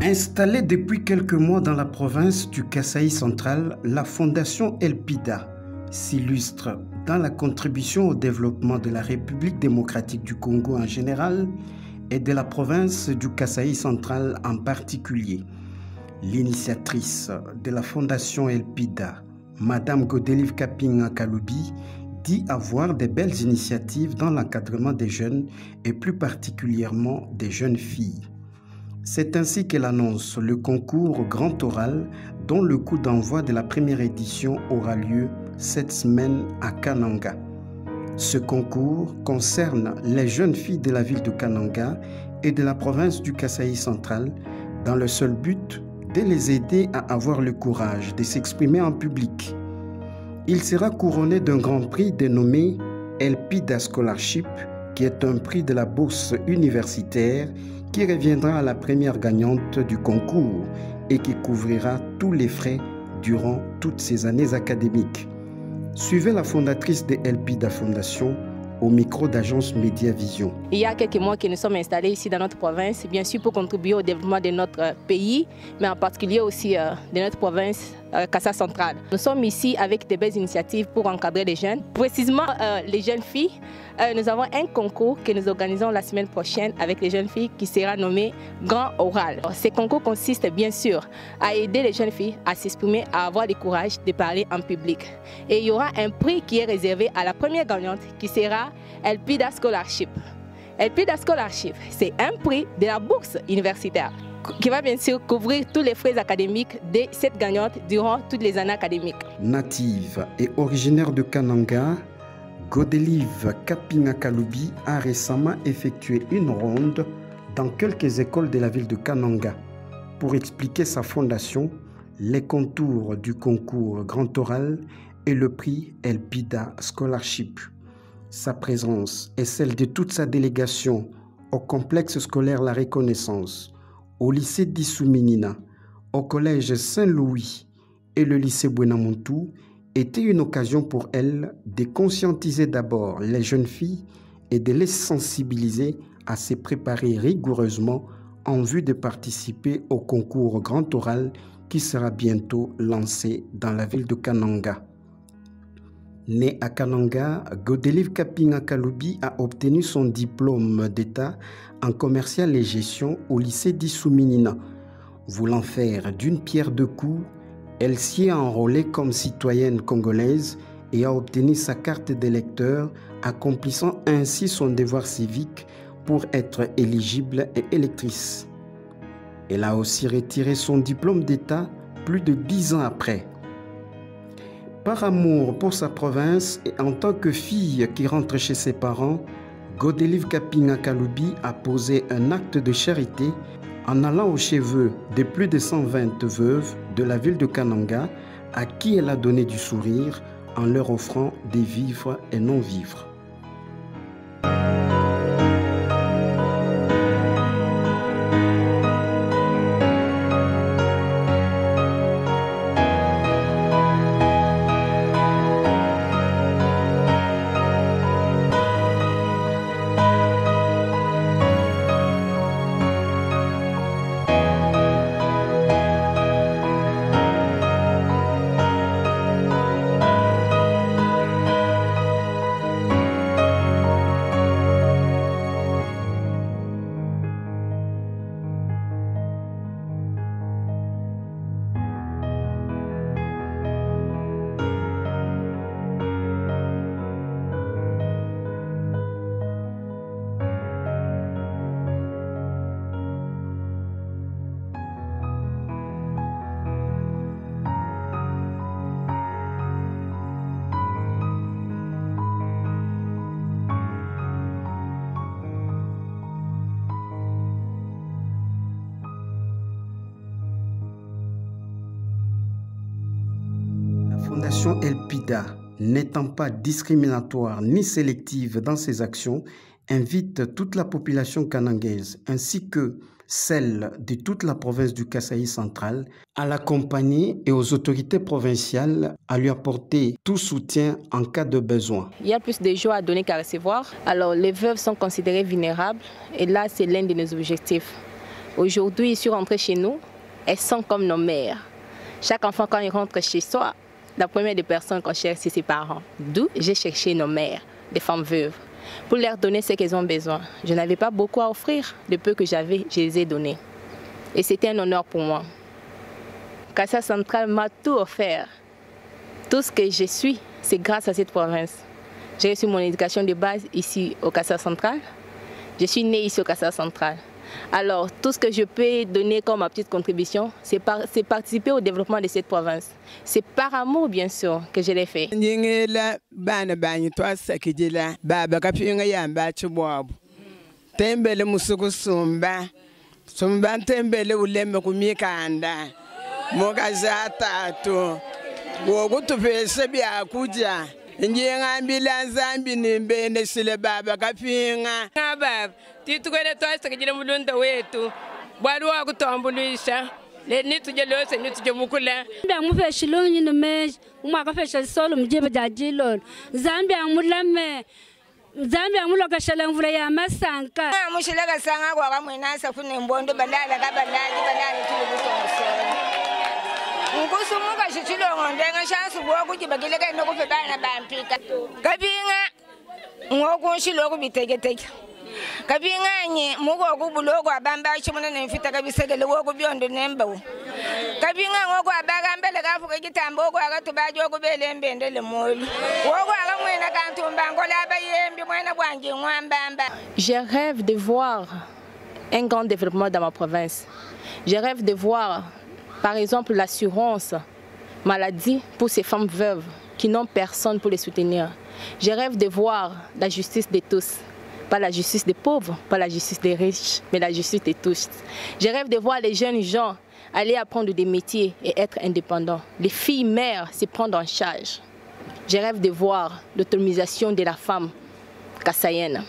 Installée depuis quelques mois dans la province du Kasaï central, la Fondation Elpida s'illustre dans la contribution au développement de la République démocratique du Congo en général et de la province du Kasaï central en particulier. L'initiatrice de la Fondation Elpida, Madame Godelive Kapinga Kaloubi, dit avoir de belles initiatives dans l'encadrement des jeunes et plus particulièrement des jeunes filles. C'est ainsi qu'elle annonce le concours Grand Oral dont le coup d'envoi de la première édition aura lieu cette semaine à Kananga. Ce concours concerne les jeunes filles de la ville de Kananga et de la province du Kasaï central dans le seul but de les aider à avoir le courage de s'exprimer en public. Il sera couronné d'un grand prix dénommé Elpida Scholarship, qui est un prix de la bourse universitaire qui reviendra à la première gagnante du concours et qui couvrira tous les frais durant toutes ces années académiques. Suivez la fondatrice de Elpida Fondation au micro d'Agence Média Vision. Il y a quelques mois que nous sommes installés ici dans notre province, bien sûr pour contribuer au développement de notre pays, mais en particulier aussi de notre province Kasaï central. Nous sommes ici avec de belles initiatives pour encadrer les jeunes, précisément les jeunes filles. Nous avons un concours que nous organisons la semaine prochaine avec les jeunes filles qui sera nommé Grand Oral. Ce concours consiste bien sûr à aider les jeunes filles à s'exprimer, à avoir le courage de parler en public. Et il y aura un prix qui est réservé à la première gagnante qui sera Elpida Scholarship. Elpida Scholarship, c'est un prix de la bourse universitaire qui va bien sûr couvrir tous les frais académiques de cette gagnante durant toutes les années académiques. Native et originaire de Kananga, Godelive Kapinga Kaloubi a récemment effectué une ronde dans quelques écoles de la ville de Kananga pour expliquer sa fondation, les contours du concours Grand Oral et le prix Elpida Scholarship. Sa présence est celle de toute sa délégation au complexe scolaire La Reconnaissance, au lycée d'Issouminina, au collège Saint-Louis et le lycée Buenamontu était une occasion pour elle de conscientiser d'abord les jeunes filles et de les sensibiliser à se préparer rigoureusement en vue de participer au concours Grand Oral qui sera bientôt lancé dans la ville de Kananga. Née à Kananga, Godelive Kapinga Kaloubi a obtenu son diplôme d'État en commercial et gestion au lycée d'Issouminina. Voulant faire d'une pierre deux coups, elle s'y est enrôlée comme citoyenne congolaise et a obtenu sa carte d'électeur, accomplissant ainsi son devoir civique pour être éligible et électrice. Elle a aussi retiré son diplôme d'État plus de 10 ans après. Par amour pour sa province et en tant que fille qui rentre chez ses parents, Godelive Kapinga Kaloubi a posé un acte de charité en allant au chevet de plus de 120 veuves de la ville de Kananga à qui elle a donné du sourire en leur offrant des vivres et non-vivres. La Fondation Elpida, n'étant pas discriminatoire ni sélective dans ses actions, invite toute la population kanangaise ainsi que celle de toute la province du Kasaï central à l'accompagner et aux autorités provinciales à lui apporter tout soutien en cas de besoin. Il y a plus de joie à donner qu'à recevoir. Alors les veuves sont considérées vulnérables et là c'est l'un de nos objectifs. Aujourd'hui, je suis rentrée chez nous, elles sont comme nos mères. Chaque enfant, quand il rentre chez soi, la première des personnes qu'on cherche, c'est ses parents. D'où j'ai cherché nos mères, des femmes veuves, pour leur donner ce qu'elles ont besoin. Je n'avais pas beaucoup à offrir, le peu que j'avais, je les ai donnés. Et c'était un honneur pour moi. Casa Centrale m'a tout offert. Tout ce que je suis, c'est grâce à cette province. J'ai reçu mon éducation de base ici au Casa Centrale. Je suis née ici au Casa Centrale. Alors, tout ce que je peux donner comme ma petite contribution, c'est participer au développement de cette province. C'est par amour, bien sûr, que je l'ai fait. Titukwele twasakijile mulunda wetu bwali wakutombulisha leni tuje lose ni tuje mukula Zambia ngufeshilonyi nome umaka fesha solo mjebe jajilo Zambia ngulame Zambia nguloka shalangvula ya masanka mushilaga sanga kwa kamwena safune mbondo balala kabalaji balala tulukusongosola ngusumuka shichilongo ndenga shansu bwakujibagile kaino kufebana bampika kabinga ngokunshiloko biteketeke kabinganye muko kubulogo abamba chimuna nemfita kabisegele woko byondo nembawo kabinga ngoko abaga mbele kafuka kitambo ko akatubaje okubele mbendele molu woko akamwena kantumba ngola abayembi mwena bwanje ngwambamba. Je rêve de voir un grand développement dans ma province. Je rêve de voir par exemple l'assurance maladie pour ces femmes veuves qui n'ont personne pour les soutenir. Je rêve de voir la justice de tous. Pas la justice des pauvres, pas la justice des riches, mais la justice de tous. Je rêve de voir les jeunes gens aller apprendre des métiers et être indépendants. Les filles mères se prendre en charge. Je rêve de voir l'autonomisation de la femme kassaïenne.